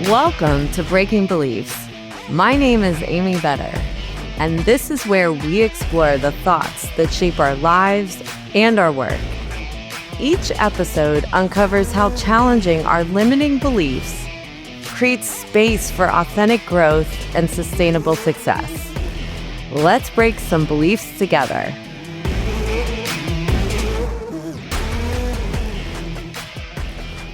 Welcome to Breaking Beliefs. My name is Amy Vetter, and this is where we explore the thoughts that shape our lives and our work. Each episode uncovers how challenging our limiting beliefs creates space for authentic growth and sustainable success. Let's break some beliefs together.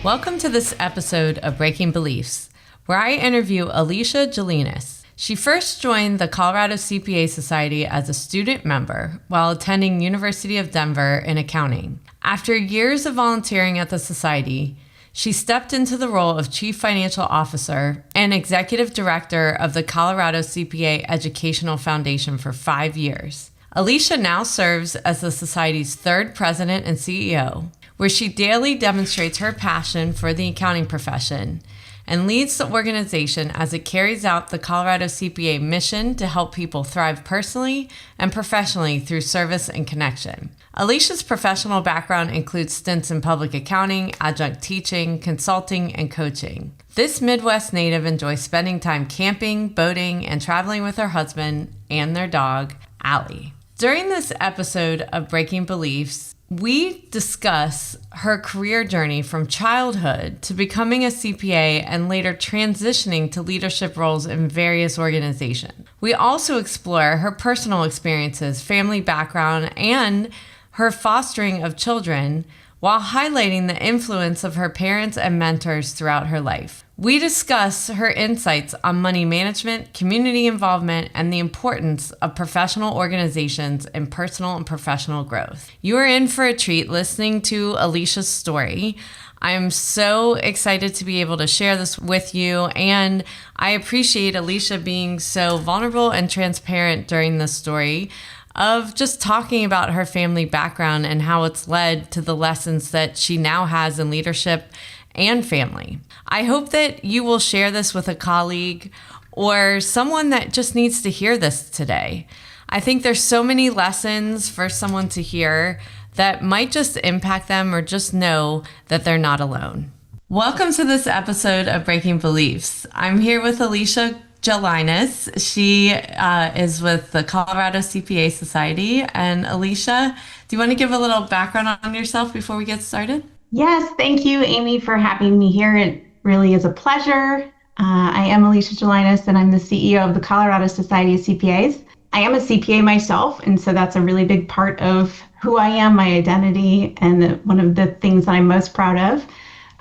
Welcome to this episode of Breaking Beliefs, where I interview Alicia Gelinas. She first joined the Colorado CPA Society as a student member while attending University of Denver in accounting. After years of volunteering at the society, she stepped into the role of Chief Financial Officer and Executive Director of the Colorado CPA Educational Foundation for 5 years. Alicia now serves as the Society's third president and CEO, where she daily demonstrates her passion for the accounting profession and leads the organization as it carries out the Colorado CPA mission to help people thrive personally and professionally through service and connection. Alicia's professional background includes stints in public accounting, adjunct teaching, consulting, and coaching. This Midwest native enjoys spending time camping, boating, and traveling with her husband and their dog, Allie. During this episode of Breaking Beliefs, we discuss her career journey from childhood to becoming a CPA and later transitioning to leadership roles in various organizations. We also explore her personal experiences, family background, and her fostering of children while highlighting the influence of her parents and mentors throughout her life. We discuss her insights on money management, community involvement, and the importance of professional organizations in personal and professional growth. You are in for a treat listening to Alicia's story. I am so excited to be able to share this with you, and I appreciate Alicia being so vulnerable and transparent during this story of just talking about her family background and how it's led to the lessons that she now has in leadership and family. I hope that you will share this with a colleague or someone that just needs to hear this today. I think there's so many lessons for someone to hear that might just impact them or just know that they're not alone. Welcome to this episode of Breaking Beliefs. I'm here with Alicia Gelinas. She is with the Colorado CPA Society. And Alicia, do you want to give a little background on yourself before we get started? Yes, thank you, Amy, for having me here. It really is a pleasure. I am Alicia Gelinas, and I'm the CEO of the Colorado Society of CPAs. I am a CPA myself, and so that's a really big part of who I am, my identity, and one of the things that I'm most proud of.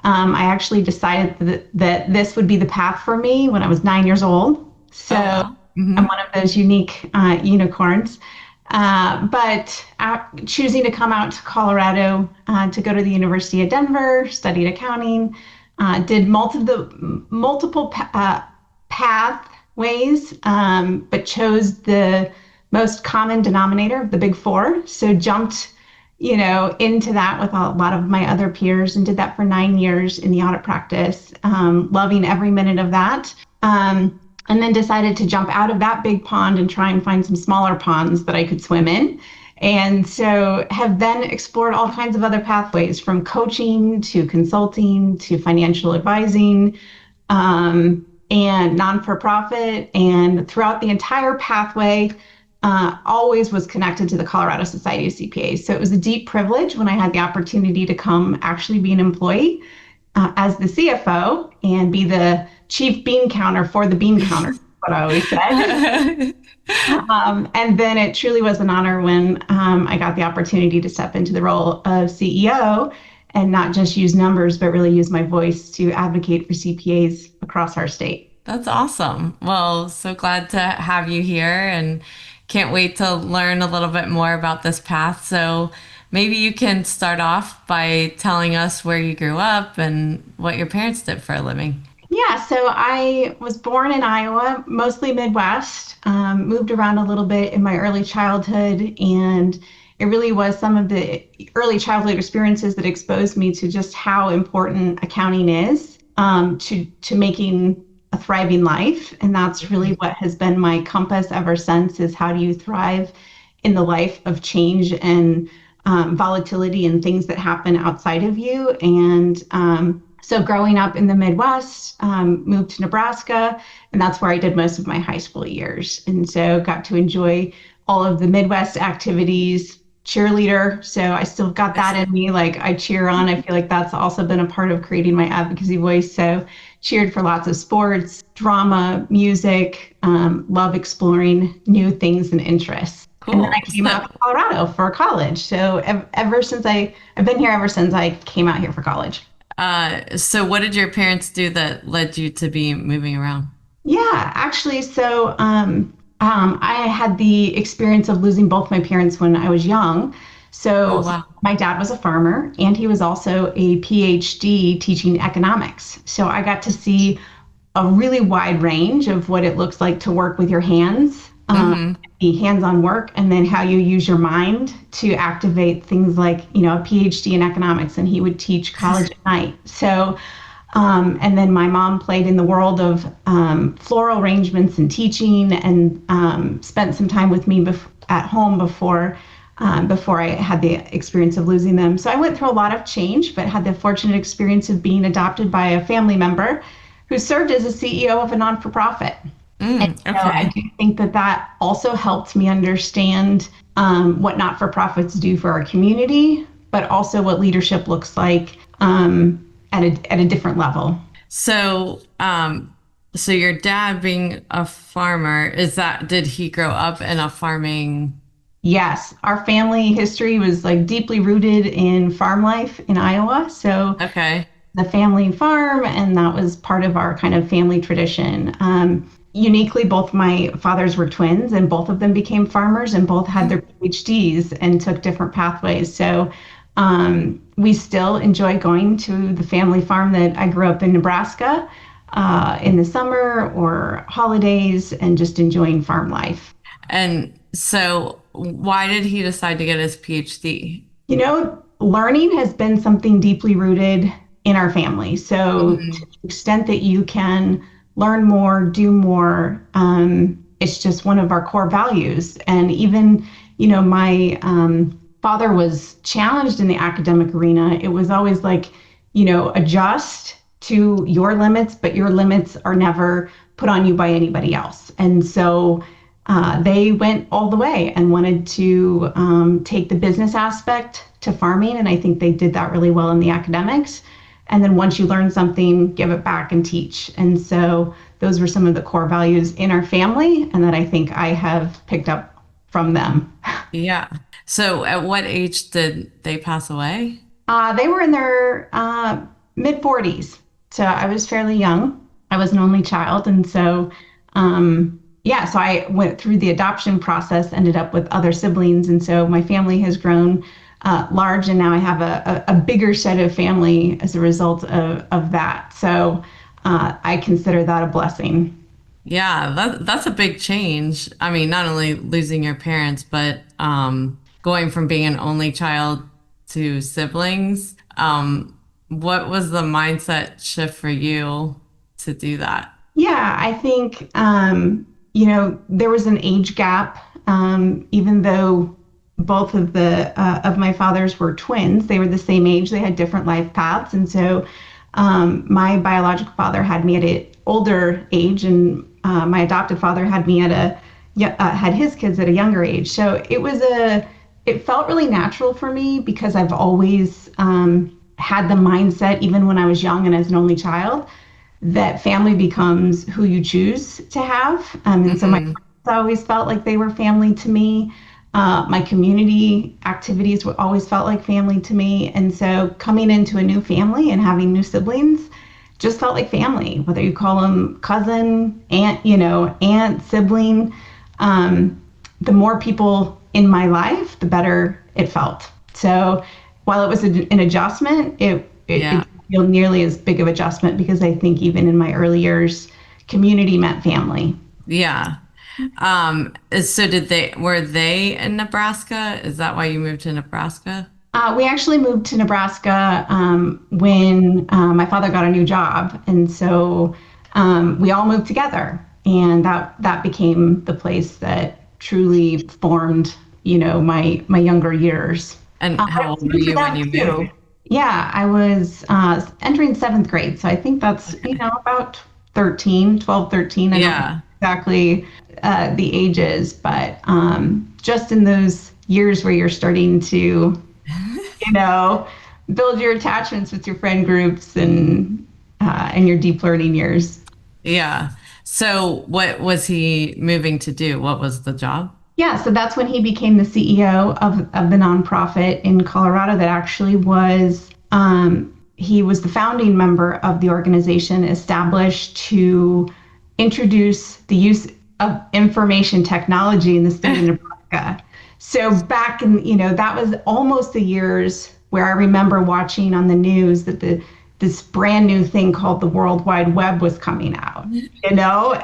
I actually decided that this would be the path for me when I was 9 years old. So I'm one of those unique unicorns. But choosing to come out to Colorado to go to the University of Denver, studied accounting, did multiple pathways, but chose the most common denominator of the big four. So jumped into that with a lot of my other peers and did that for 9 years in the audit practice, loving every minute of that. And then decided to jump out of that big pond and try and find some smaller ponds that I could swim in. And so have then explored all kinds of other pathways, from coaching to consulting to financial advising, and non-for-profit. And throughout the entire pathway, always was connected to the Colorado Society of CPAs. So it was a deep privilege when I had the opportunity to come actually be an employee as the CFO and be the chief bean counter for the bean counter, what I always said. And then it truly was an honor when I got the opportunity to step into the role of CEO and not just use numbers, but really use my voice to advocate for CPAs across our state. That's awesome. Well, so glad to have you here and can't wait to learn a little bit more about this path. So maybe you can start off by telling us where you grew up and what your parents did for a living. Yeah, so I was born in Iowa, mostly Midwest, moved around a little bit in my early childhood, and it really was some of the early childhood experiences that exposed me to just how important accounting is to making a thriving life. And that's really what has been my compass ever since, is how do you thrive in the life of change and volatility and things that happen outside of you. And So growing up in the Midwest, moved to Nebraska, and that's where I did most of my high school years. And so got to enjoy all of the Midwest activities, cheerleader. So I still got that in me. Like I cheer on. I feel like that's also been a part of creating my advocacy voice. So cheered for lots of sports, drama, music, love exploring new things and interests. Cool. And then I came out to Colorado for college. So ever since I've been here ever since I came out here for college. So what did your parents do that led you to be moving around? Yeah, actually, so I had the experience of losing both my parents when I was young. Oh, So wow. my dad was a farmer and he was also a PhD teaching economics. So I got to see a really wide range of what it looks like to work with your hands, be hands-on work, and then how you use your mind to activate things like, a PhD in economics, and he would teach college at night. So, and then my mom played in the world of floral arrangements and teaching, and spent some time with me at home before I had the experience of losing them. So I went through a lot of change, but had the fortunate experience of being adopted by a family member who served as a CEO of a non-for-profit. And so I do think that also helped me understand what not-for-profits do for our community, but also what leadership looks like at a different level. So, so your dad being a farmer, did he grow up in a farming? Yes, our family history was like deeply rooted in farm life in Iowa. So the family farm, and that was part of our kind of family tradition. Uniquely, both my fathers were twins, and both of them became farmers, and both had their PhDs and took different pathways. So we still enjoy going to the family farm that I grew up in Nebraska in the summer or holidays, and just enjoying farm life. And so why did he decide to get his PhD? Learning has been something deeply rooted in our family. So to the extent that you can learn more, do more, it's just one of our core values. And even, my father was challenged in the academic arena. It was always like, adjust to your limits, but your limits are never put on you by anybody else. And so they went all the way and wanted to take the business aspect to farming. And I think they did that really well in the academics. And then once you learn something, give it back and teach. And so those were some of the core values in our family, and that I think I have picked up from them. Yeah. So at what age did they pass away? They were in their mid 40s. So I was fairly young. I was an only child. And so, so I went through the adoption process, ended up with other siblings. And so my family has grown large, and now I have a bigger set of family as a result of that. So I consider that a blessing. Yeah, that's a big change. I mean, not only losing your parents, but going from being an only child to siblings. What was the mindset shift for you to do that? Yeah, I think, there was an age gap, even though both of my fathers were twins. They were the same age. They had different life paths. And so my biological father had me at an older age, and my adopted father had me had his kids at a younger age. So it felt really natural for me, because I've always had the mindset, even when I was young and as an only child, that family becomes who you choose to have. And so my friends always felt like they were family to me. My community activities always felt like family to me. And so coming into a new family and having new siblings just felt like family, whether you call them cousin, aunt, sibling. The more people in my life, the better it felt. So while it was an adjustment, it didn't feel nearly as big of adjustment, because I think even in my early years, community meant family. Yeah. So were they in Nebraska? Is that why you moved to Nebraska? We actually moved to Nebraska when my father got a new job. And so we all moved together, and that became the place that truly formed, my younger years. And how old were you when you moved? Yeah, I was entering seventh grade. So I think that's, Okay. about 13, 12, 13. I don't know Yeah. exactly the ages, but just in those years where you're starting to, build your attachments with your friend groups and your deep learning years. Yeah. So what was he moving to do? What was the job? Yeah, so that's when he became the CEO of the nonprofit in Colorado that actually he was the founding member of the organization established to introduce the use of information technology in the state of Nebraska. So back in, that was almost the years where I remember watching on the news that this brand new thing called the World Wide Web was coming out,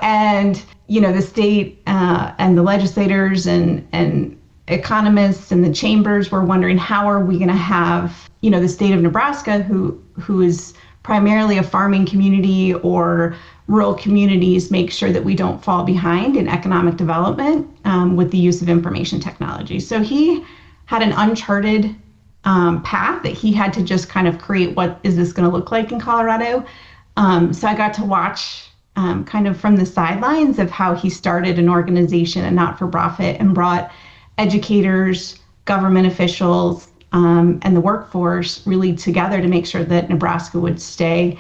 and the state and the legislators and economists and the chambers were wondering how are we going to have the state of Nebraska, who is primarily a farming community or rural communities, make sure that we don't fall behind in economic development with the use of information technology. So he had an uncharted path that he had to just kind of create. What is this going to look like in Colorado? So I got to watch kind of from the sidelines of how he started an organization, a not-for-profit, and brought educators, government officials, and the workforce really together to make sure that Nebraska would stay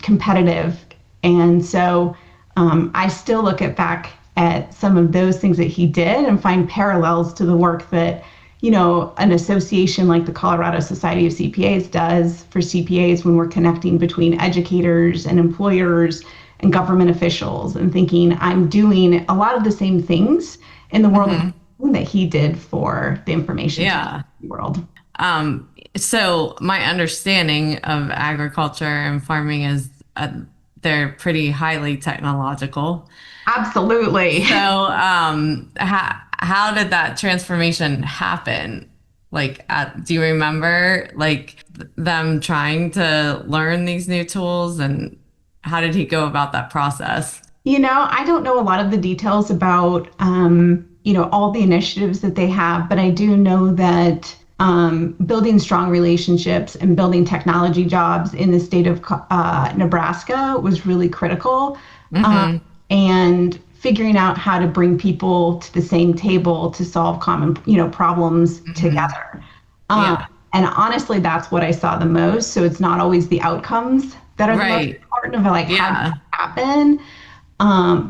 competitive. And so I still look back at some of those things that he did and find parallels to the work that an association like the Colorado Society of CPAs does for CPAs when we're connecting between educators and employers and government officials and thinking I'm doing a lot of the same things in the world Hmm. that he did for the information Yeah. technology world. So my understanding of agriculture and farming is they're pretty highly technological. Absolutely. So, how did that transformation happen? Like, do you remember like them trying to learn these new tools, and how did he go about that process? I don't know a lot of the details about, all the initiatives that they have, but I do know that building strong relationships and building technology jobs in the state of Nebraska was really critical. Um, Hmm. and figuring out how to bring people to the same table to solve common, problems Hmm. together. Um, Yeah. and honestly, that's what I saw the most. So it's not always the outcomes that are the most Right. important of like how did Yeah. that happen.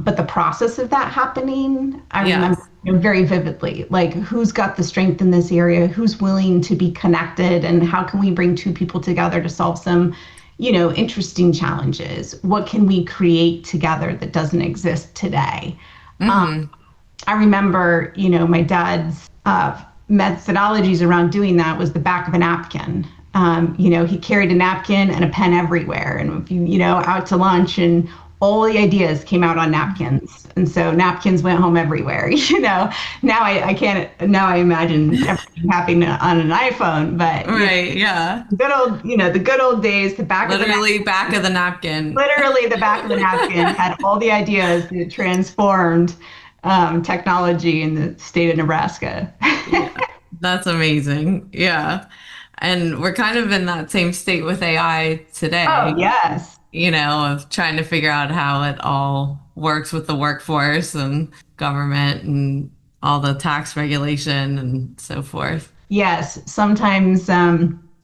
But the process of that happening, I remember Yes. very vividly. Like, who's got the strength in this area? Who's willing to be connected? And how can we bring two people together to solve some, interesting challenges? What can we create together that doesn't exist today? Hmm. I remember, my dad's methodologies around doing that was the back of a napkin. He carried a napkin and a pen everywhere. And if out to lunch and all the ideas came out on napkins. And so napkins went home everywhere. Now I can't, now I imagine everything happening on an iPhone, but, Right. Yeah. the good old days, the back of the napkin. Literally back of the napkin. Literally, the back of the napkin had all the ideas that transformed technology in the state of Nebraska. Yeah, that's amazing. Yeah. And we're kind of in that same state with AI Oh, today, yes. of trying to figure out how it all works with the workforce and government and all the tax regulation and so forth. Yes. Sometimes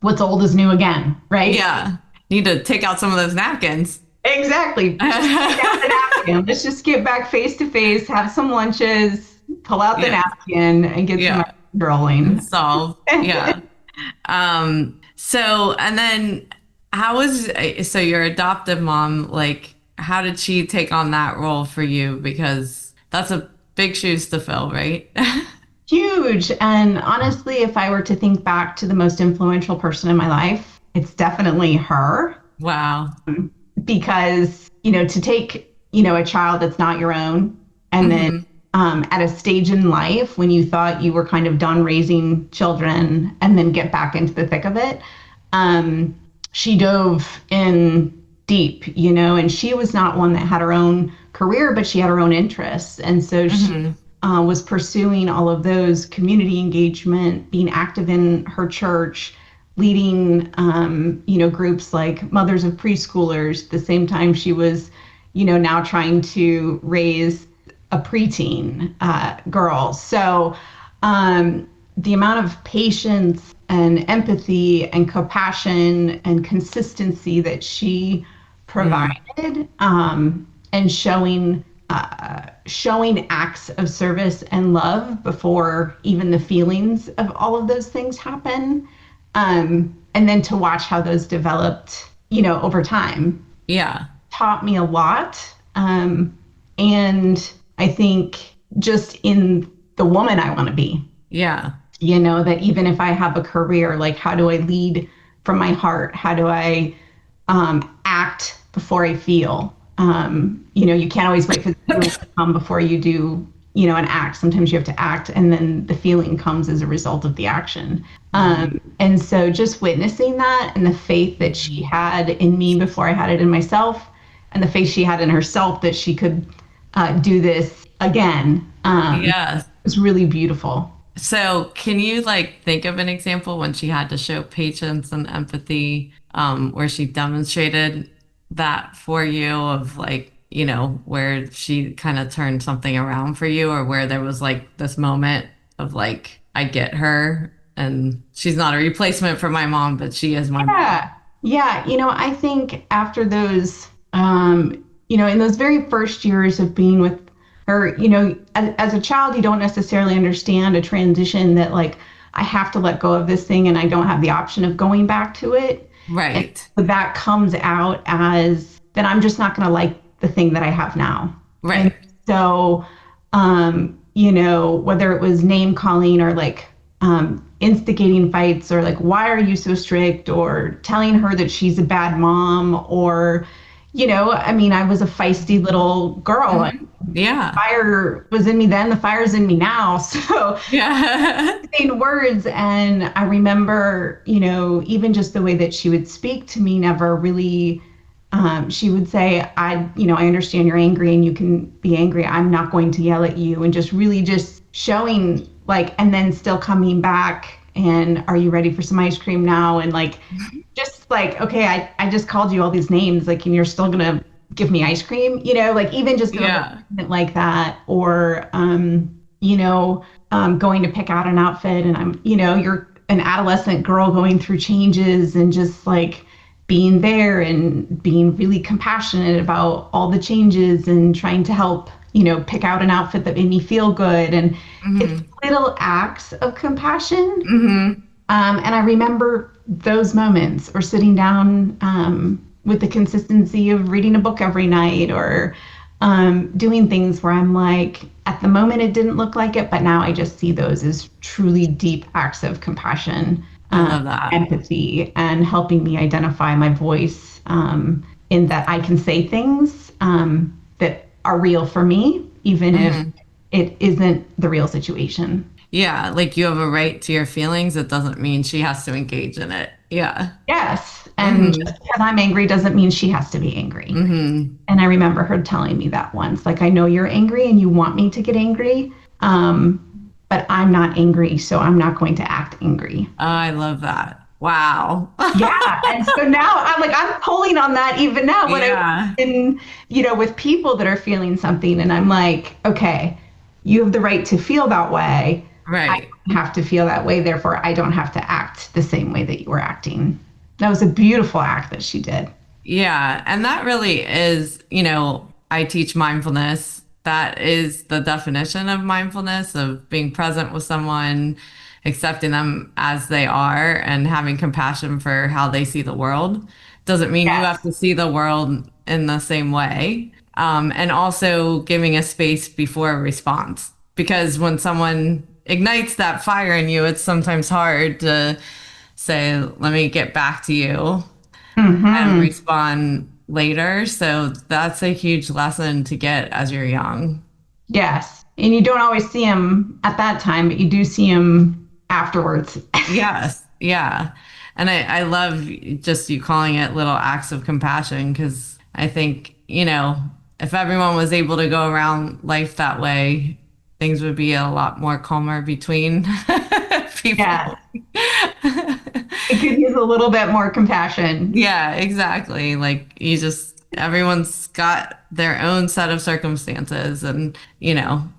what's old is new again, right? Yeah. Need to take out some of those napkins. Exactly. Just take out the napkin. Let's just get back face to face, have some lunches, pull out the Yeah. napkin, and get some Yeah. rolling. Solve. Yeah. So, and then so your adoptive mom, like, how did she take on that role for you? Because that's a big shoes to fill, right? Huge. And honestly, if I were to think back to the most influential person in my life, it's definitely her. Wow. Because to take a child that's not your own and then Hmm. at a stage in life when you thought you were kind of done raising children and then get back into the thick of it, um, she dove in deep, and she was not one that had her own career, but she had her own interests, and so she Hmm. was pursuing all of those community engagement, being active in her church, leading, groups like mothers of preschoolers, at the same time she was, now trying to raise a preteen girl. So the amount of patience and empathy and compassion and consistency that she provided, and showing acts of service and love before even the feelings of all of those things happen. And then to watch how those developed, over time. Yeah. Taught me a lot. And I think just in the woman I want to be. Yeah. That even if I have a career, like, how do I lead from my heart? How do I act before I feel? You can't always wait for the feeling to come before you do, an act. Sometimes you have to act, and then the feeling comes as a result of the action. And so just witnessing that, and the faith that she had in me before I had it in myself, and the faith she had in herself that she could do this again, was really beautiful. So can you think of an example when she had to show patience and empathy, where she demonstrated that for you, of where she kind of turned something around for you, or where there was this moment of I get her, and she's not a replacement for my mom, but she is my mom. Yeah. I think after those, in those very first years of being with her, as a child, you don't necessarily understand a transition that I have to let go of this thing and I don't have the option of going back to it. Right. And that comes out as, then I'm just not going to like the thing that I have now. Right. And so, whether it was name calling or instigating fights, or why are you so strict, or telling her that she's a bad mom, or, I was a feisty little girl. Yeah. The fire was in me then, the fire's in me now. So yeah. saying words. And I remember, even just the way that she would speak to me never really, she would say, I understand you're angry and you can be angry. I'm not going to yell at you. And just really just showing and then still coming back and, are you ready for some ice cream now? And okay, I just called you all these names, and you're still going to give me ice cream, even just like that, or, going to pick out an outfit, and I'm, you're an adolescent girl going through changes, and just being there and being really compassionate about all the changes and trying to help, pick out an outfit that made me feel good. And it's little acts of compassion. And I remember those moments, or sitting down with the consistency of reading a book every night, or doing things where I'm at the moment it didn't look like it, but now I just see those as truly deep acts of compassion, empathy, and helping me identify my voice, in that I can say things that are real for me, even if it isn't the real situation. Yeah, you have a right to your feelings. It doesn't mean she has to engage in it. Yeah. Yes. And just because I'm angry doesn't mean she has to be angry. And I remember her telling me that once, I know you're angry and you want me to get angry, but I'm not angry, so I'm not going to act angry. Oh, I love that. Wow. Yeah. And so now I'm pulling on that even now when I'm in, with people that are feeling something, and I'm okay, you have the right to feel that way. Right. I don't have to feel that way. Therefore, I don't have to act the same way that you were acting. That was a beautiful act that she did. Yeah. And that really is, I teach mindfulness. That is the definition of mindfulness, of being present with someone, accepting them as they are, and having compassion for how they see the world. Doesn't mean you have to see the world in the same way. And also giving a space before a response. Because when someone ignites that fire in you, it's sometimes hard to say, let me get back to you and respond later. So that's a huge lesson to get as you're young. Yes. And you don't always see them at that time, but you do see them afterwards. Yes. Yeah. And I love just you calling it little acts of compassion, because I think, if everyone was able to go around life that way, things would be a lot more calmer between people. Yeah. It could use a little bit more compassion. Yeah, exactly. Like everyone's got their own set of circumstances. And,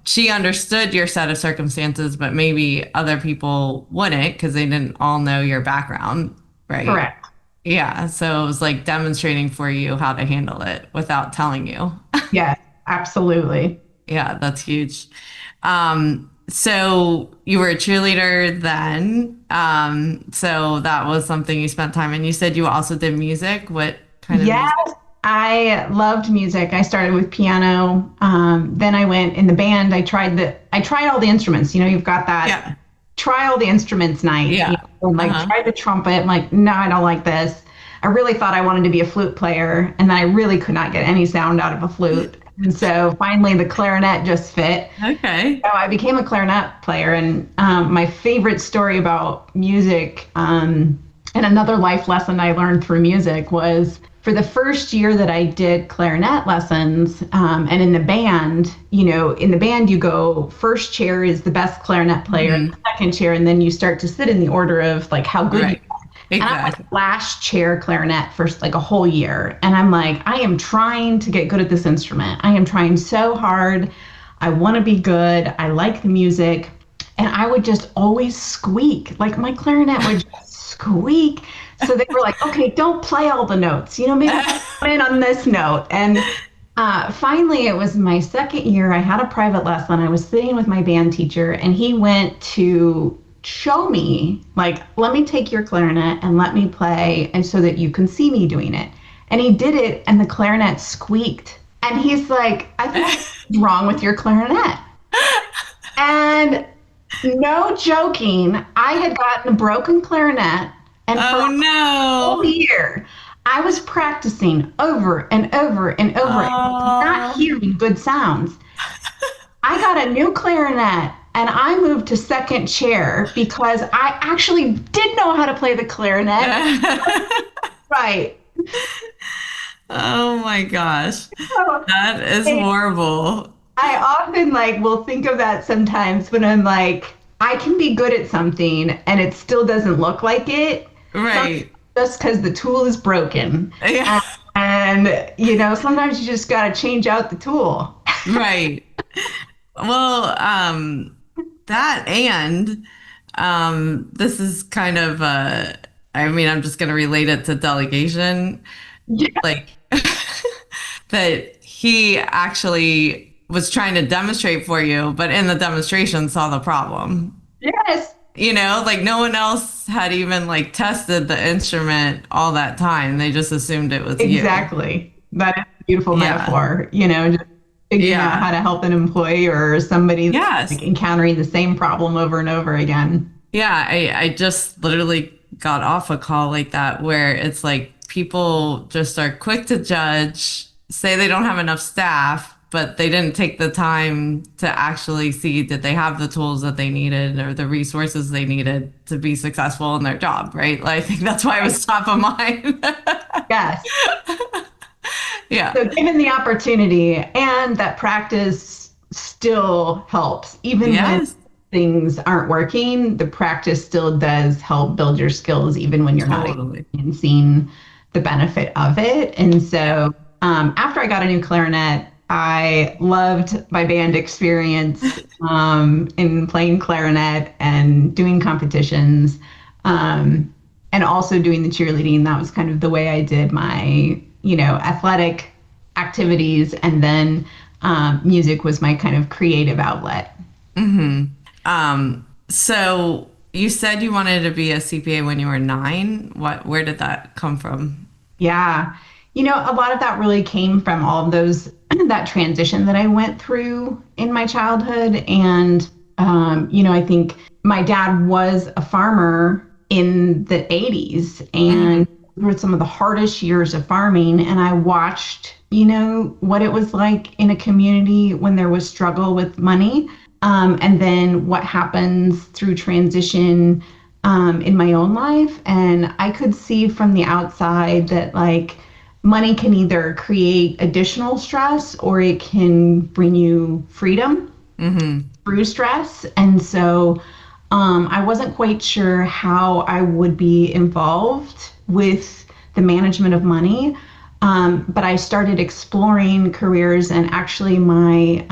she understood your set of circumstances, but maybe other people wouldn't because they didn't all know your background, right? Correct. Yeah. So it was like demonstrating for you how to handle it without telling you. Yes, absolutely. Yeah, that's huge. So you were a cheerleader then. So that was something you spent time in. You said you also did music. What kind of Yes, music? I loved music. I started with piano. Then I went in the band. I tried all the instruments. You've got that Yeah. try all the instruments night. Yeah. And like Uh-huh. tried the trumpet. I'm like, no, I don't like this. I really thought I wanted to be a flute player, and then I really could not get any sound out of a flute. And so finally, the clarinet just fit. Okay. So I became a clarinet player, and my favorite story about music, and another life lesson I learned through music was for the first year that I did clarinet lessons, and in the band you go first chair is the best clarinet player, Mhm. second chair, and then you start to sit in the order of like how good you Right. are. And I'm like Exactly. last chair clarinet for like a whole year. And I'm like, I am trying to get good at this instrument. I am trying so hard. I want to be good. I like the music. And I would just always squeak. Like my clarinet would just squeak. So they were like, okay, don't play all the notes. Maybe put in on this note. And finally, it was my second year. I had a private lesson. I was sitting with my band teacher, and he went to show me, like, let me take your clarinet and let me play, and so that you can see me doing it. And he did it, and the clarinet squeaked. And he's like, I think what's wrong with your clarinet. And no joking, I had gotten a broken clarinet, and for Oh a whole no. year, I was practicing over and over and over and not Oh. hearing good sounds. I got a new clarinet and I moved to second chair because I actually did know how to play the clarinet. Right. Oh my gosh. So That is horrible. I often like will think of that sometimes when I'm like, I can be good at something and it still doesn't look like it. Right. Just because the tool is broken. Yeah. And, sometimes you just got to change out the tool. Right. Well, that and this is kind of I'm just going to relate it to delegation, Yeah. like that he actually was trying to demonstrate for you, but in the demonstration saw the problem. Yes. Like no one else had even like tested the instrument all that time. They just assumed it was you. Exactly. That is a beautiful Yeah. metaphor, just figuring out how Yeah. to help an employee or somebody that's like Yes. encountering the same problem over and over again. Yeah, I just literally got off a call like that where it's like people just are quick to judge, say they don't have enough staff, but they didn't take the time to actually see did they have the tools that they needed or the resources they needed to be successful in their job, right? Like, I think that's why it was top of mind. Yes. Yeah. So given the opportunity and that practice still helps, even when Yes. things aren't working, the practice still does help build your skills, even when you're not Totally. even seeing the benefit of it. And so after I got a new clarinet, I loved my band experience in playing clarinet and doing competitions, and also doing the cheerleading. That was kind of the way I did my, athletic activities. And then music was my kind of creative outlet. So you said you wanted to be a CPA when you were 9. Where did that come from? Yeah. A lot of that really came from all of those, that transition that I went through in my childhood. And, I think my dad was a farmer in the 80s, and were some of the hardest years of farming. And I watched, what it was like in a community when there was struggle with money. And then what happens through transition in my own life. And I could see from the outside that like money can either create additional stress or it can bring you freedom through stress. And so I wasn't quite sure how I would be involved with the management of money. But I started exploring careers, and actually, my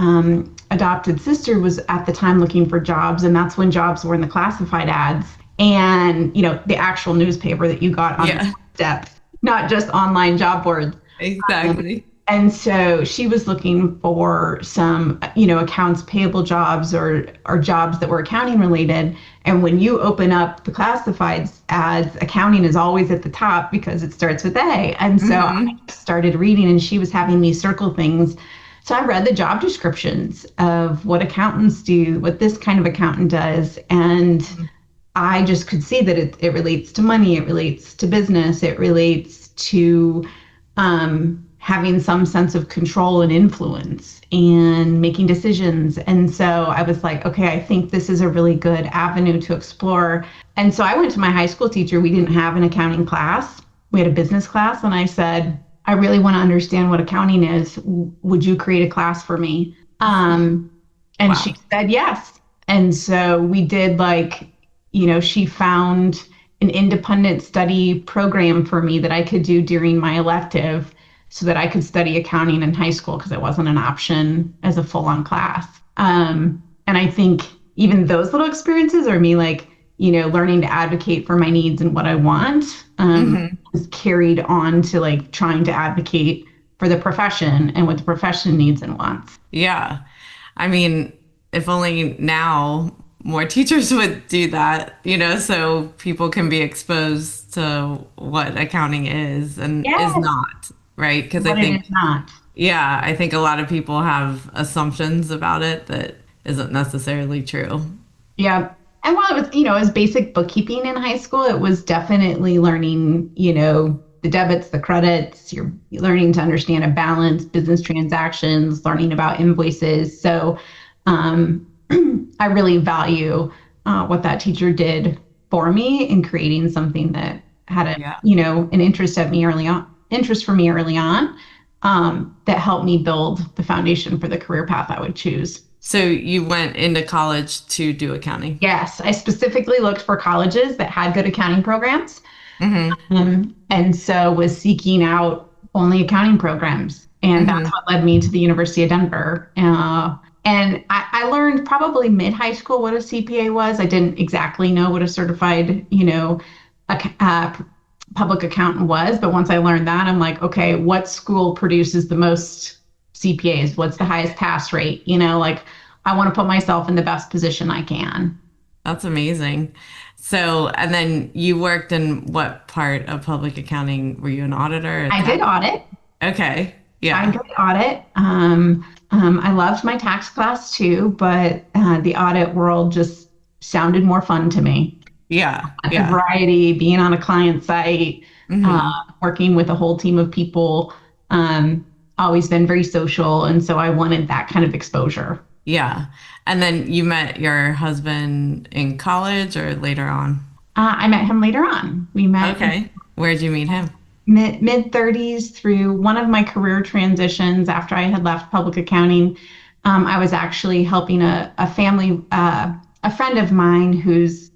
adopted sister was at the time looking for jobs, and that's when jobs were in the classified ads and, the actual newspaper that you got on the step, not just online job boards. Exactly. And so she was looking for some, accounts payable jobs or jobs that were accounting related. And when you open up the classifieds ads, accounting is always at the top because it starts with A. And so I started reading, and she was having me circle things. So I read the job descriptions of what accountants do, what this kind of accountant does. And I just could see that it relates to money, it relates to business, it relates to having some sense of control and influence and making decisions. And so I was like, okay, I think this is a really good avenue to explore. And so I went to my high school teacher. We didn't have an accounting class. We had a business class. And I said, I really want to understand what accounting is. Would you create a class for me? And wow. She said yes. And so we did she found an independent study program for me that I could do during my elective, so that I could study accounting in high school because it wasn't an option as a full-on class. And I think even those little experiences are me learning to advocate for my needs and what I want is carried on to trying to advocate for the profession and what the profession needs and wants. Yeah. I mean, if only now more teachers would do that, so people can be exposed to what accounting is and is not. Right? Because I think, I think a lot of people have assumptions about it that isn't necessarily true. Yeah. And while it was, it was basic bookkeeping in high school, it was definitely learning, the debits, the credits, you're learning to understand a balance, business transactions, learning about invoices. So I really value what that teacher did for me in creating something that had an interest for me early on, that helped me build the foundation for the career path I would choose. So you went into college to do accounting? Yes, I specifically looked for colleges that had good accounting programs, and so was seeking out only accounting programs, and that's what led me to the University of Denver. And I learned probably mid-high school what a CPA was. I didn't exactly know what a certified, public accountant was, but once I learned that, I'm like, okay, what school produces the most CPAs? What's the highest pass rate? I want to put myself in the best position I can. That's amazing. So, and then you worked in what part of public accounting? Were you an auditor? I did audit. Okay. Yeah. I did audit. I loved my tax class too, but the audit world just sounded more fun to me. Yeah. The variety, being on a client site, working with a whole team of people, always been very social. And so I wanted that kind of exposure. Yeah. And then you met your husband in college or later on? I met him later on. We met. Okay. Where'd you meet him? Mid 30s. Through one of my career transitions after I had left public accounting. I was actually helping a family, a friend of mine who's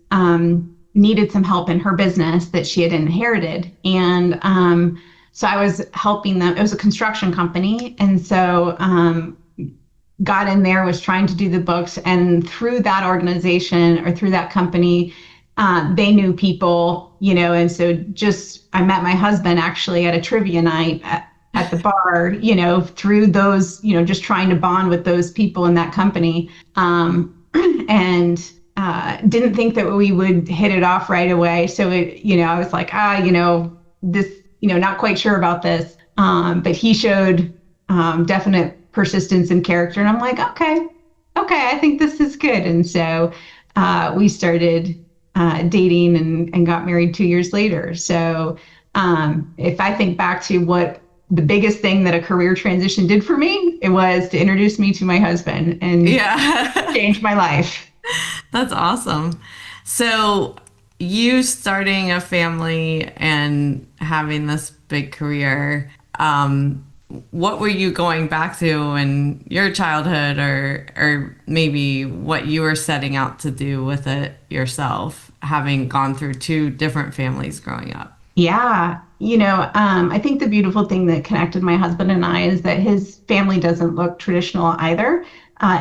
needed some help in her business that she had inherited. And so I was helping them. It was a construction company. And so got in there, was trying to do the books. And through that organization or through that company, they knew people, and so I met my husband actually at a trivia night at the bar, through those, just trying to bond with those people in that company. And didn't think that we would hit it off right away. So I was like, this, not quite sure about this. But he showed definite persistence and character. And I'm like, okay, I think this is good. And so we started dating and got married 2 years later. So if I think back to what the biggest thing that a career transition did for me, it was to introduce me to my husband and change my life. That's awesome. So you starting a family and having this big career, what were you going back to in your childhood, or maybe what you were setting out to do with it yourself, having gone through two different families growing up? Yeah. I think the beautiful thing that connected my husband and I is that his family doesn't look traditional either,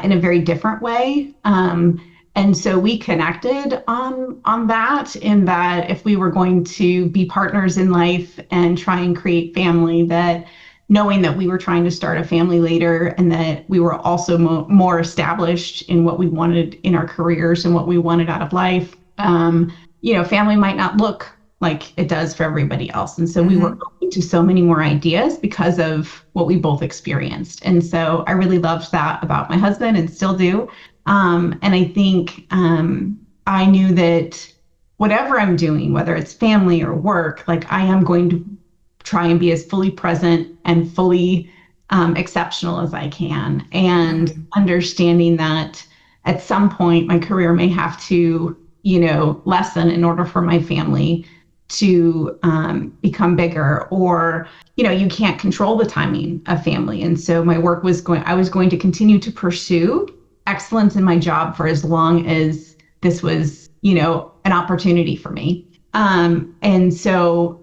in a very different way. And so we connected on that, in that if we were going to be partners in life and try and create family, that knowing that we were trying to start a family later, and that we were also more established in what we wanted in our careers and what we wanted out of life. Family might not look like it does for everybody else. And so we were open to so many more ideas because of what we both experienced. And so I really loved that about my husband, and still do. And I think I knew that whatever I'm doing, whether it's family or work, like I am going to try and be as fully present and fully exceptional as I can. And understanding that at some point my career may have to, lessen in order for my family to become bigger, or, you can't control the timing of family. And so I was going to continue to pursue excellence in my job for as long as this was, an opportunity for me. And so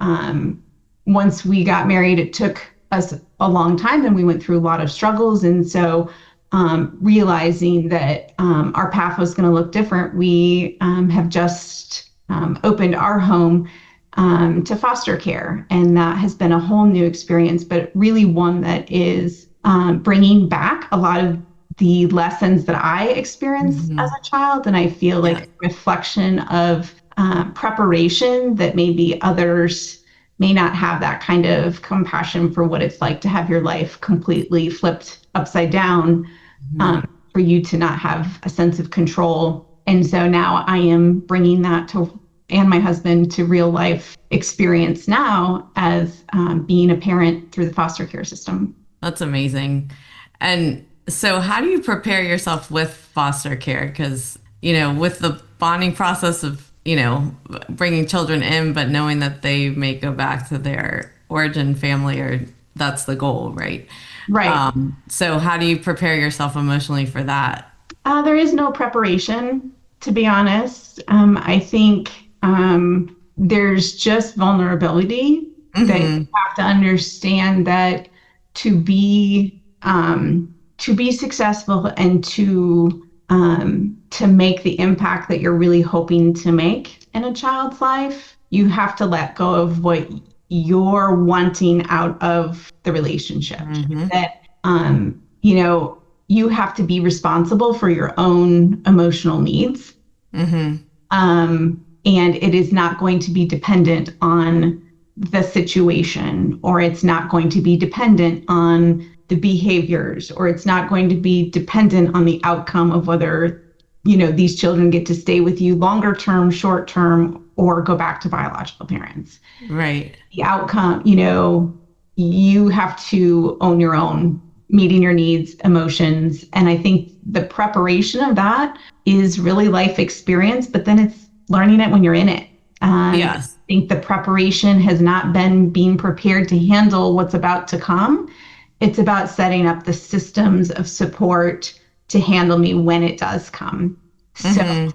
once we got married, it took us a long time, and we went through a lot of struggles. And so realizing that our path was going to look different, we have just opened our home to foster care. And that has been a whole new experience, but really one that is bringing back a lot of the lessons that I experienced as a child. And I feel like a reflection of preparation that maybe others may not have, that kind of compassion for what it's like to have your life completely flipped upside down, for you to not have a sense of control. And so now I am bringing that and my husband to real life experience now as being a parent through the foster care system. That's amazing. And so how do you prepare yourself with foster care? Because, with the bonding process of, bringing children in, but knowing that they may go back to their origin family, or that's the goal, right? Right. So how do you prepare yourself emotionally for that? There is no preparation, to be honest. I think there's just vulnerability that you have to understand, that to be successful and to make the impact that you're really hoping to make in a child's life, you have to let go of what you're wanting out of the relationship. That you have to be responsible for your own emotional needs. And it is not going to be dependent on the situation, or it's not going to be dependent on the behaviors, or it's not going to be dependent on the outcome of whether, these children get to stay with you longer term, short term, or go back to biological parents. Right. The outcome, you have to own your own meeting your needs, emotions. And I think the preparation of that is really life experience, but then it's learning it when you're in it. Yes. I think the preparation has not been being prepared to handle what's about to come. It's about setting up the systems of support to handle me when it does come. So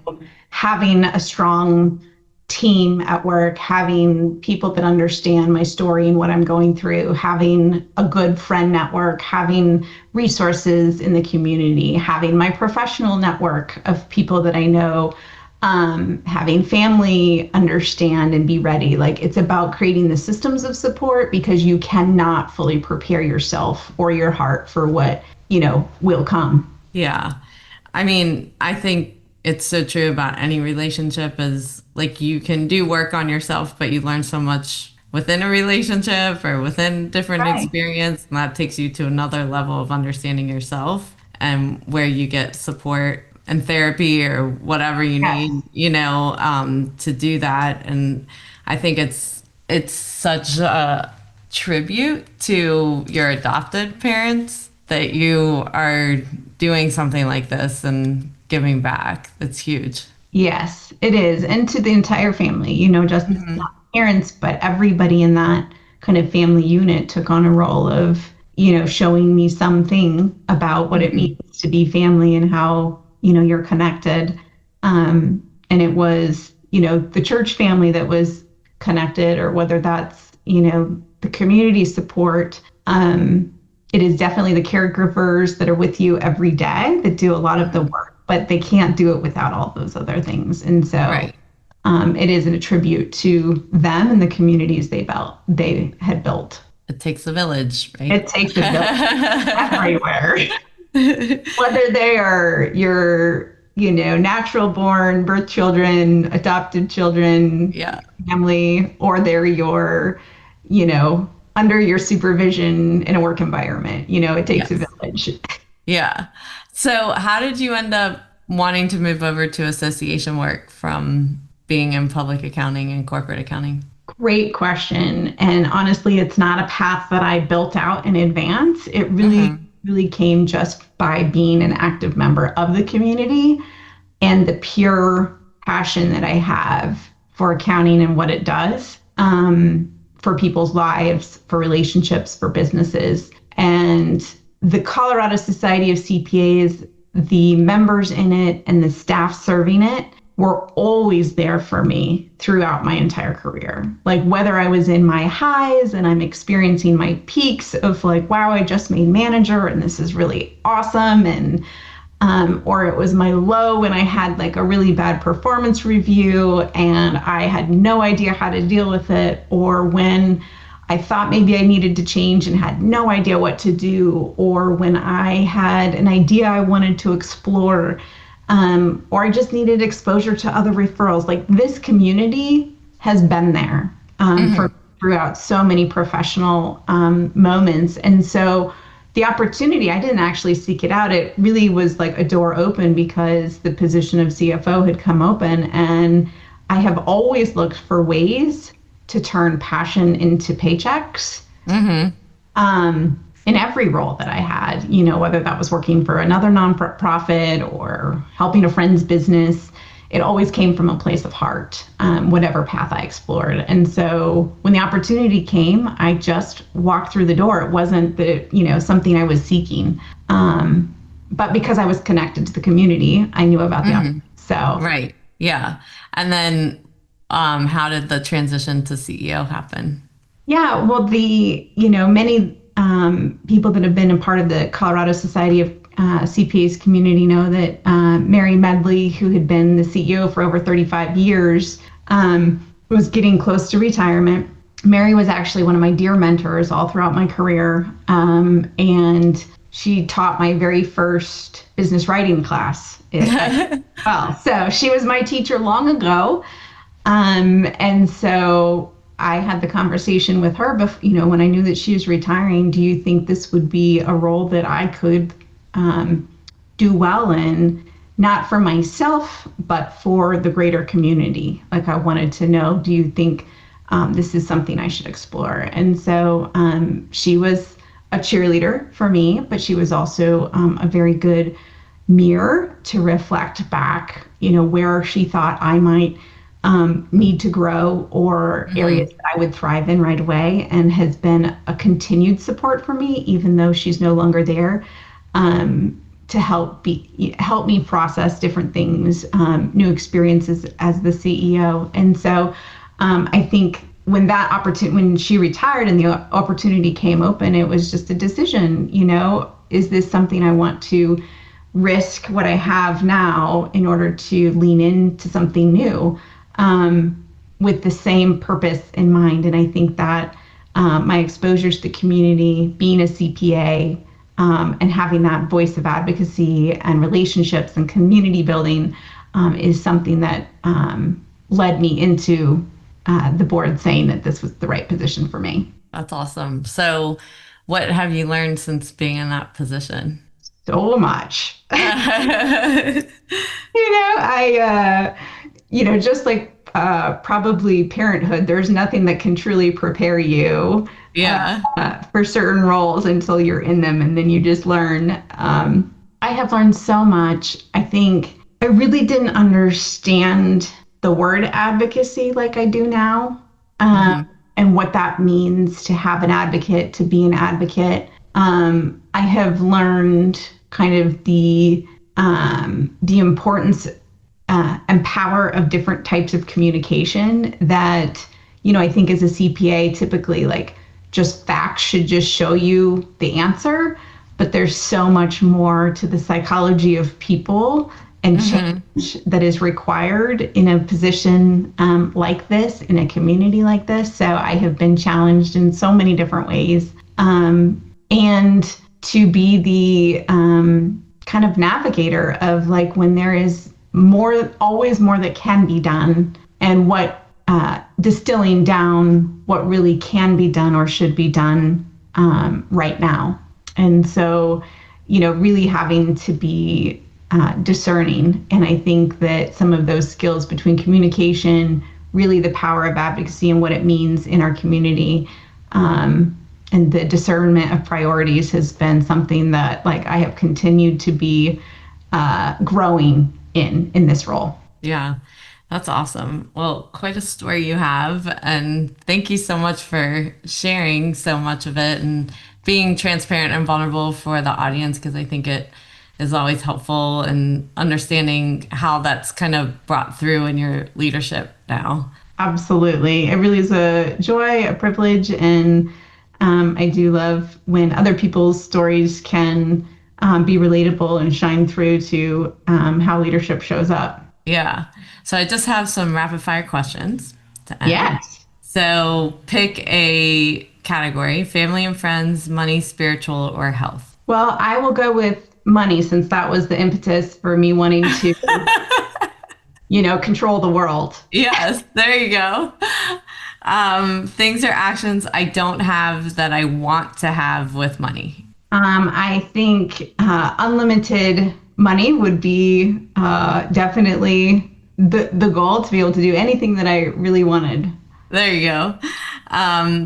having a strong team at work, having people that understand my story and what I'm going through, having a good friend network, having resources in the community, having my professional network of people that I know, having family understand and be ready. Like, it's about creating the systems of support, because you cannot fully prepare yourself or your heart for what, will come. Yeah. I mean, I think it's so true about any relationship, is like, you can do work on yourself, but you learn so much within a relationship or within different experience, and that takes you to another level of understanding yourself, and where you get support and therapy or whatever you need, to do that. And I think it's such a tribute to your adopted parents that you are doing something like this and giving back. It's huge. Yes, it is. And to the entire family, just not parents, but everybody in that kind of family unit took on a role of showing me something about what it means to be family and how, you're connected. And it was, the church family that was connected, or whether that's, the community support. It is definitely the caregivers that are with you every day that do a lot of the work, but they can't do it without all those other things. And so Right. it is a tribute to them and the communities they had built. It takes a village, right? It takes a village everywhere. Whether they are your, natural born birth children, adopted children, Yeah. family, or they're your, under your supervision in a work environment. It takes a Yes. village. Yeah. So how did you end up wanting to move over to association work from being in public accounting and corporate accounting? Great question. And honestly, it's not a path that I built out in advance. It really came just by being an active member of the community and the pure passion that I have for accounting and what it does for people's lives, for relationships, for businesses. And the Colorado Society of CPAs, the members in it and the staff serving it were always there for me throughout my entire career. Like whether I was in my highs and I'm experiencing my peaks of like, wow, I just made manager and this is really awesome. And or it was my low when I had like a really bad performance review and I had no idea how to deal with it, or when I thought maybe I needed to change and had no idea what to do, or when I had an idea I wanted to explore, or I just needed exposure to other referrals. Like this community has been there for throughout so many professional moments. And so the opportunity, I didn't actually seek it out. It really was like a door open because the position of CFO had come open, and I have always looked for ways to turn passion into paychecks. In every role that I had, whether that was working for another nonprofit or helping a friend's business, it always came from a place of heart, whatever path I explored. And so when the opportunity came, I just walked through the door. It wasn't something I was seeking. But because I was connected to the community, I knew about the opportunity. So Right. Yeah. And then how did the transition to CEO happen? yeah, well, many people that have been a part of the Colorado Society of CPAs community know that Mary Medley, who had been the CEO for over 35 years, was getting close to retirement. Mary was actually one of my dear mentors all throughout my career, and she taught my very first business writing class as well. So she was my teacher long ago, and so I had the conversation with her, when I knew that she was retiring. Do you think this would be a role that I could do well in, not for myself, but for the greater community? Like I wanted to know, do you think this is something I should explore? And so she was a cheerleader for me, but she was also a very good mirror to reflect back, where she thought I might need to grow, or areas that I would thrive in right away, and has been a continued support for me, even though she's no longer there, to help me process different things, new experiences as the CEO. And so I think when she retired and the opportunity came open, it was just a decision, is this something I want to risk what I have now in order to lean into something new? With the same purpose in mind. And I think that my exposure to the community, being a CPA, and having that voice of advocacy and relationships and community building is something that led me into the board saying that this was the right position for me. That's awesome. So what have you learned since being in that position? So much. Just like probably parenthood, there's nothing that can truly prepare you for certain roles until you're in them, and then you just learn. I have learned so much. I think I really didn't understand the word advocacy like I do now, and what that means to have an advocate, to be an advocate. I have learned kind of the importance and power of different types of communication that, I think as a CPA, typically like just facts should just show you the answer, but there's so much more to the psychology of people and change that is required in a position like this, in a community like this. So I have been challenged in so many different ways. And to be the kind of navigator of like when there is more, always more that can be done, and what distilling down what really can be done or should be done right now. And so, really having to be discerning. And I think that some of those skills between communication, really the power of advocacy and what it means in our community, and the discernment of priorities has been something that like I have continued to be growing in this role. Yeah, that's awesome. Well, quite a story you have. And thank you so much for sharing so much of it and being transparent and vulnerable for the audience, because I think it is always helpful in understanding how that's kind of brought through in your leadership now. Absolutely. It really is a joy, a privilege, and I do love when other people's stories can be relatable and shine through to how leadership shows up. Yeah. So I just have some rapid fire questions to end. Yes. So pick a category: family and friends, money, spiritual, or health. Well, I will go with money since that was the impetus for me wanting to, control the world. Yes, there you go. Things or actions I don't have that I want to have with money. I think unlimited money would be definitely the goal, to be able to do anything that I really wanted. There you go.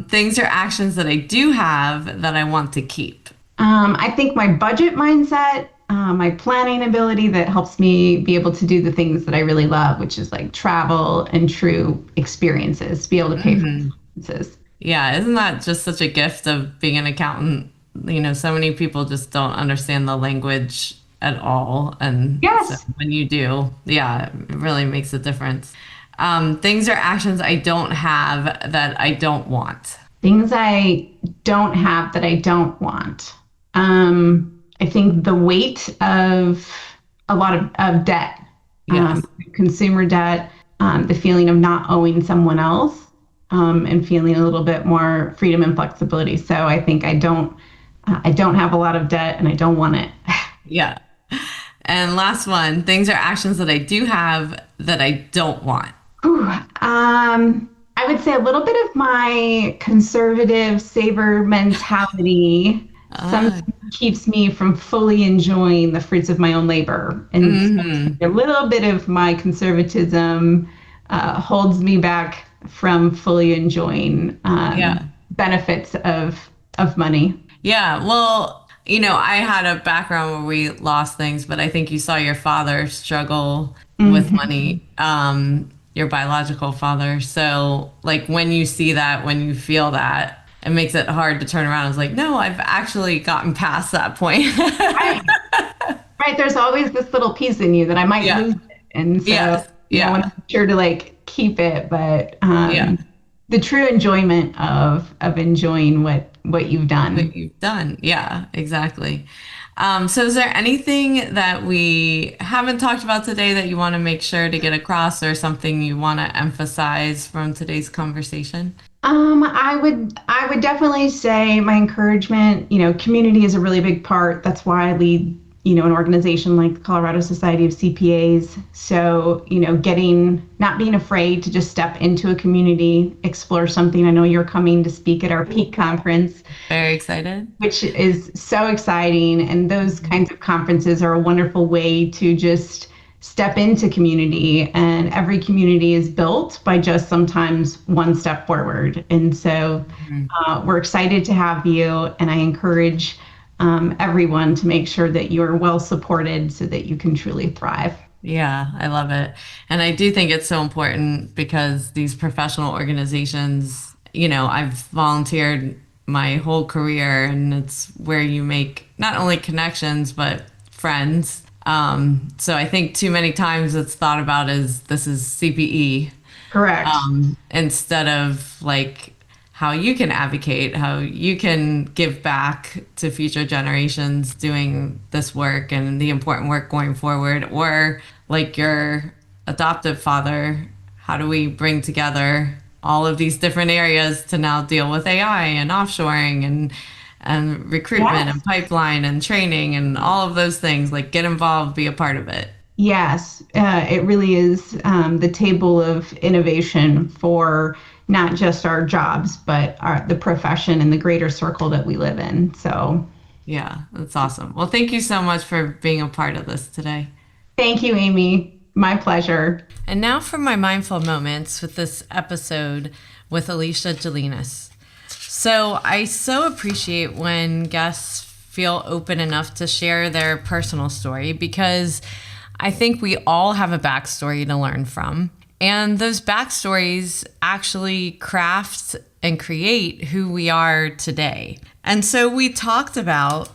Things or actions that I do have that I want to keep. I think my budget mindset, my planning ability that helps me be able to do the things that I really love, which is like travel and true experiences, be able to pay for experiences. Yeah, isn't that just such a gift of being an accountant? So many people just don't understand the language at all. And Yes. so when you do, yeah, it really makes a difference. Things or actions I don't have that I don't want. Things I don't have that I don't want. I think the weight of a lot of debt, Yes. consumer debt, the feeling of not owing someone else, and feeling a little bit more freedom and flexibility. So I think I don't have a lot of debt and I don't want it. Yeah. And last one, things or actions that I do have that I don't want. Whew. I would say a little bit of my conservative saver mentality sometimes keeps me from fully enjoying the fruits of my own labor. And so a little bit of my conservatism holds me back from fully enjoying benefits of money. Yeah. Well, I had a background where we lost things, but I think you saw your father struggle with money, your biological father. So like when you see that, when you feel that, it makes it hard to turn around. It's like, no, I've actually gotten past that point. Right. Right. There's always this little piece in you that I might lose it. And so I want to be sure to like keep it. But the true enjoyment of enjoying what you've done. What you've done. Yeah, exactly. So is there anything that we haven't talked about today that you want to make sure to get across, or something you want to emphasize from today's conversation? I would definitely say my encouragement, community is a really big part. That's why I lead, an organization like the Colorado Society of CPAs. So, not being afraid to just step into a community, explore something. I know you're coming to speak at our Peak conference. Very excited. Which is so exciting. And those kinds of conferences are a wonderful way to just step into community, and every community is built by just sometimes one step forward. And so we're excited to have you, and I encourage everyone to make sure that you're well supported so that you can truly thrive. Yeah, I love it. And I do think it's so important because these professional organizations, I've volunteered my whole career, and it's where you make not only connections but friends. So I think too many times it's thought about as this is CPE, Correct. instead of like how you can advocate, how you can give back to future generations doing this work and the important work going forward, or like your adoptive father, how do we bring together all of these different areas to now deal with AI and offshoring and recruitment Yes. and pipeline and training and all of those things, like get involved, be a part of it. Yes, it really is the table of innovation for not just our jobs, but the profession and the greater circle that we live in. So Yeah, that's awesome. Well, thank you so much for being a part of this today. thank you, Amy. My pleasure. And now for my mindful moments with this episode with Alicia Gelinas. So I so appreciate when guests feel open enough to share their personal story, because I think we all have a backstory to learn from. And those backstories actually craft and create who we are today. And so we talked about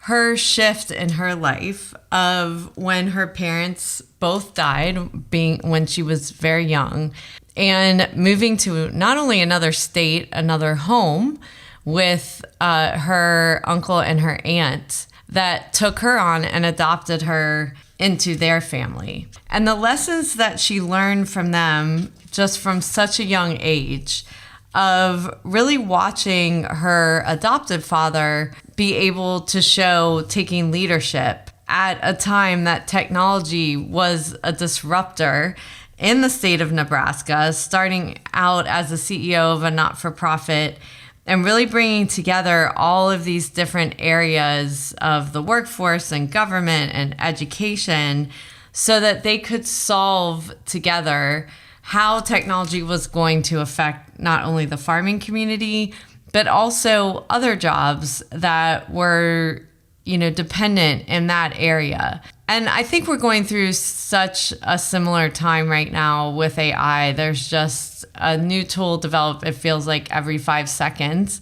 her shift in her life of when her parents both died, being when she was very young, and moving to not only another state, another home with her uncle and her aunt that took her on and adopted her into their family. And the lessons that she learned from them just from such a young age, of really watching her adopted father be able to show taking leadership at a time that technology was a disruptor in the state of Nebraska, starting out as a CEO of a not-for-profit and really bringing together all of these different areas of the workforce and government and education so that they could solve together how technology was going to affect not only the farming community, but also other jobs that were, dependent in that area. And I think we're going through such a similar time right now with AI. There's just a new tool developed, it feels like every 5 seconds.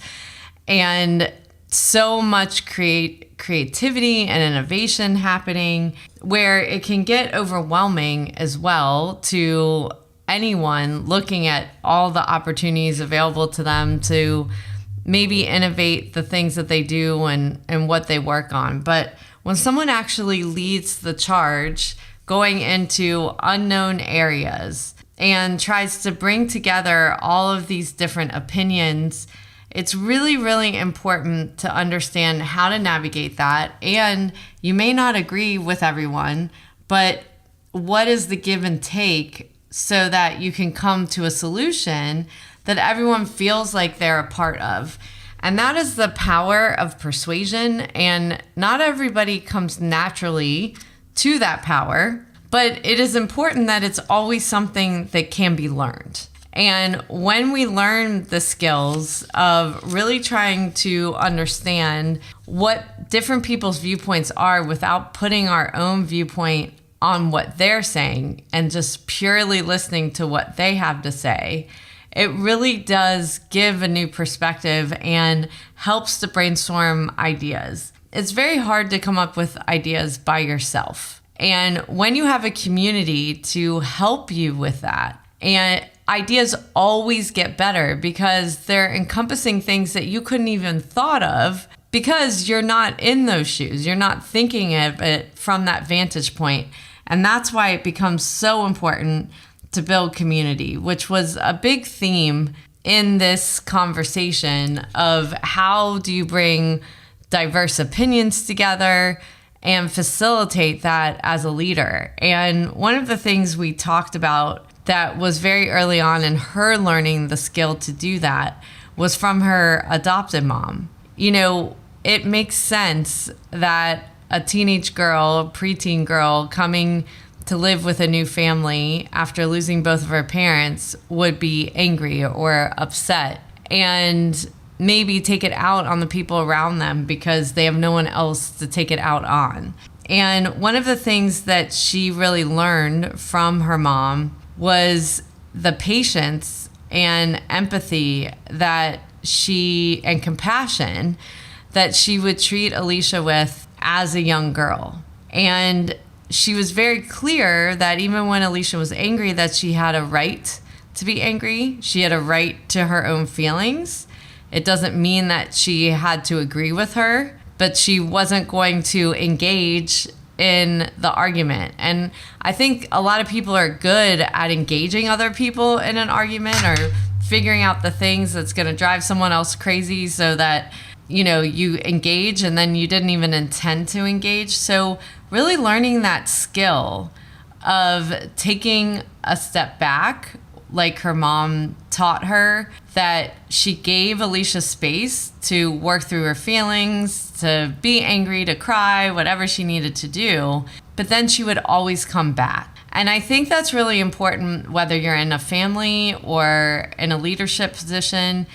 And so much creativity and innovation happening where it can get overwhelming as well to anyone looking at all the opportunities available to them to maybe innovate the things that they do and what they work on. But when someone actually leads the charge going into unknown areas and tries to bring together all of these different opinions, it's really, really important to understand how to navigate that. And you may not agree with everyone, but what is the give and take so that you can come to a solution that everyone feels like they're a part of? And that is the power of persuasion. And not everybody comes naturally to that power, but it is important that it's always something that can be learned. And when we learn the skills of really trying to understand what different people's viewpoints are without putting our own viewpoint on what they're saying and just purely listening to what they have to say, it really does give a new perspective and helps to brainstorm ideas. It's very hard to come up with ideas by yourself. And when you have a community to help you with that, and ideas always get better because they're encompassing things that you couldn't even thought of because you're not in those shoes. You're not thinking of it from that vantage point. And that's why it becomes so important to build community, which was a big theme in this conversation of how do you bring diverse opinions together and facilitate that as a leader. And one of the things we talked about that was very early on in her learning the skill to do that was from her adopted mom. It makes sense that a teenage girl, a preteen girl coming to live with a new family after losing both of her parents would be angry or upset and maybe take it out on the people around them because they have no one else to take it out on. And one of the things that she really learned from her mom was the patience and empathy that and compassion that she would treat Alicia with as a young girl. And she was very clear that even when Alicia was angry, that she had a right to be angry. She had a right to her own feelings. It doesn't mean that she had to agree with her, but she wasn't going to engage in the argument. And I think a lot of people are good at engaging other people in an argument or figuring out the things that's going to drive someone else crazy so that, you engage and then you didn't even intend to engage. So really learning that skill of taking a step back, like her mom taught her, that she gave Alicia space to work through her feelings, to be angry, to cry, whatever she needed to do. But then she would always come back. And I think that's really important, whether you're in a family or in a leadership position,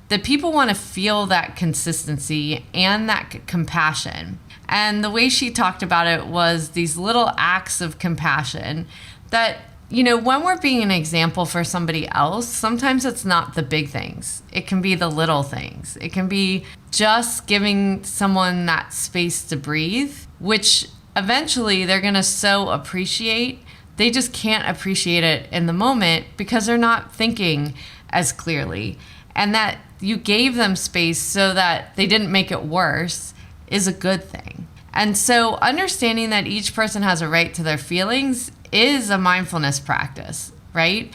that people want to feel that consistency and that compassion. And the way she talked about it was these little acts of compassion that, when we're being an example for somebody else, sometimes it's not the big things. It can be the little things. It can be just giving someone that space to breathe, which eventually they're going to so appreciate. They just can't appreciate it in the moment because they're not thinking as clearly. And that you gave them space so that they didn't make it worse is a good thing. And so understanding that each person has a right to their feelings is a mindfulness practice, right?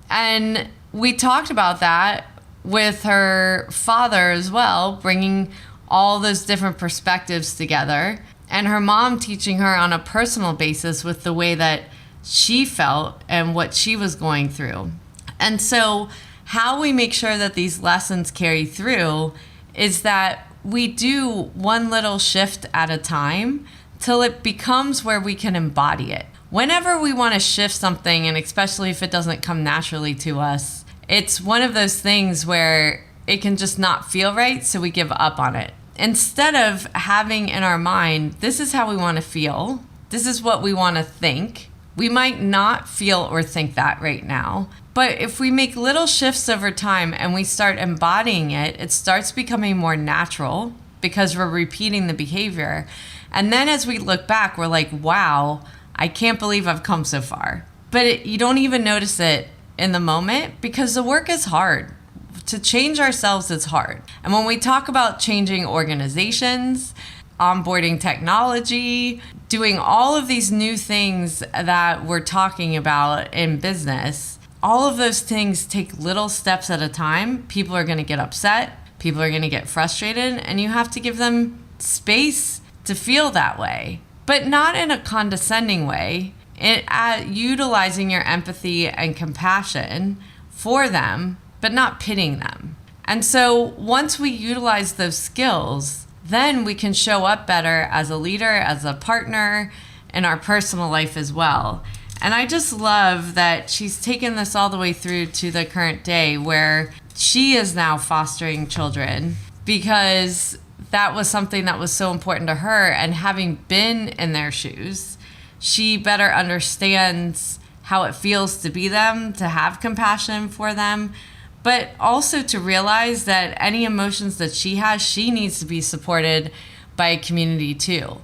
And we talked about that with her father as well, bringing all those different perspectives together, and her mom teaching her on a personal basis with the way that she felt and what she was going through. And so how we make sure that these lessons carry through is that we do one little shift at a time till it becomes where we can embody it. Whenever we want to shift something, and especially if it doesn't come naturally to us, it's one of those things where it can just not feel right, so we give up on it. Instead of having in our mind, this is how we want to feel, this is what we want to think, we might not feel or think that right now. But if we make little shifts over time and we start embodying it, it starts becoming more natural because we're repeating the behavior. And then as we look back, we're like, wow, I can't believe I've come so far. But you don't even notice it in the moment because the work is hard. To change ourselves is hard. And when we talk about changing organizations, onboarding technology, doing all of these new things that we're talking about in business, all of those things take little steps at a time. People are going to get upset. People are going to get frustrated. And you have to give them space to feel that way, but not in a condescending way. Utilizing your empathy and compassion for them, but not pitting them. And so once we utilize those skills, then we can show up better as a leader, as a partner, in our personal life as well. And I just love that she's taken this all the way through to the current day where she is now fostering children because that was something that was so important to her. And having been in their shoes, she better understands how it feels to be them, to have compassion for them, but also to realize that any emotions that she has, she needs to be supported by a community too.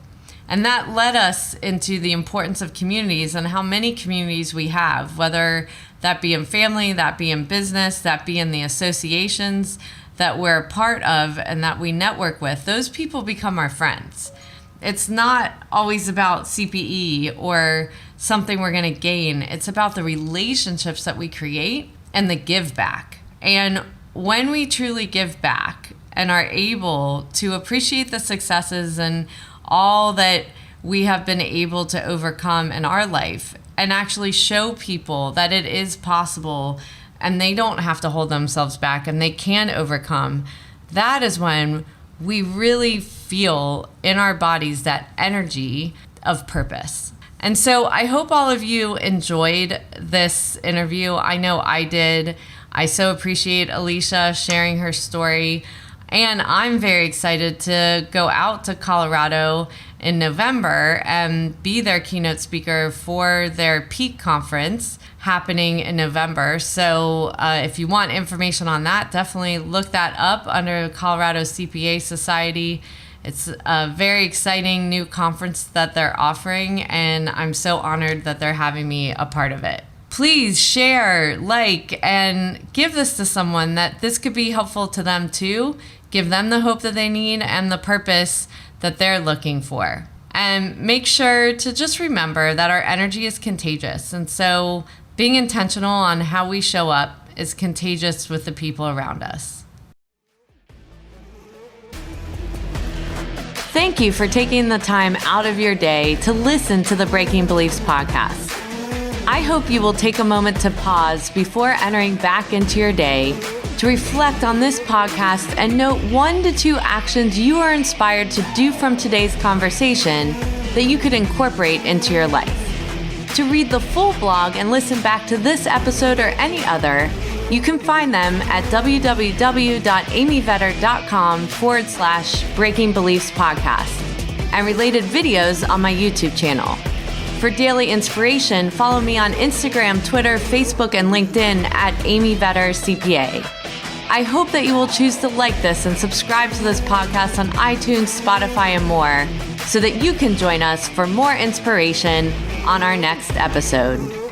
And that led us into the importance of communities and how many communities we have, whether that be in family, that be in business, that be in the associations that we're a part of and that we network with. Those people become our friends. It's not always about CPE or something we're going to gain. It's about the relationships that we create and the give back. And when we truly give back and are able to appreciate the successes and all that we have been able to overcome in our life and actually show people that it is possible and they don't have to hold themselves back and they can overcome, that is when we really feel in our bodies that energy of purpose. And so I hope all of you enjoyed this interview. I know I did. I so appreciate Alicia sharing her story. And I'm very excited to go out to Colorado in November and be their keynote speaker for their Peak conference happening in November. So if you want information on that, definitely look that up under Colorado CPA Society. It's a very exciting new conference that they're offering, and I'm so honored that they're having me a part of it. Please share, like, and give this to someone that this could be helpful to them too. Give them the hope that they need and the purpose that they're looking for. And make sure to just remember that our energy is contagious. And so being intentional on how we show up is contagious with the people around us. Thank you for taking the time out of your day to listen to the Breaking Beliefs podcast. I hope you will take a moment to pause before entering back into your day to reflect on this podcast and note 1 to 2 actions you are inspired to do from today's conversation that you could incorporate into your life. To read the full blog and listen back to this episode or any other, you can find them at www.amyvetter.com/Breaking Beliefs podcast and related videos on my YouTube channel. For daily inspiration, follow me on Instagram, Twitter, Facebook, and LinkedIn at Amy Vetter CPA. I hope that you will choose to like this and subscribe to this podcast on iTunes, Spotify, and more so that you can join us for more inspiration on our next episode.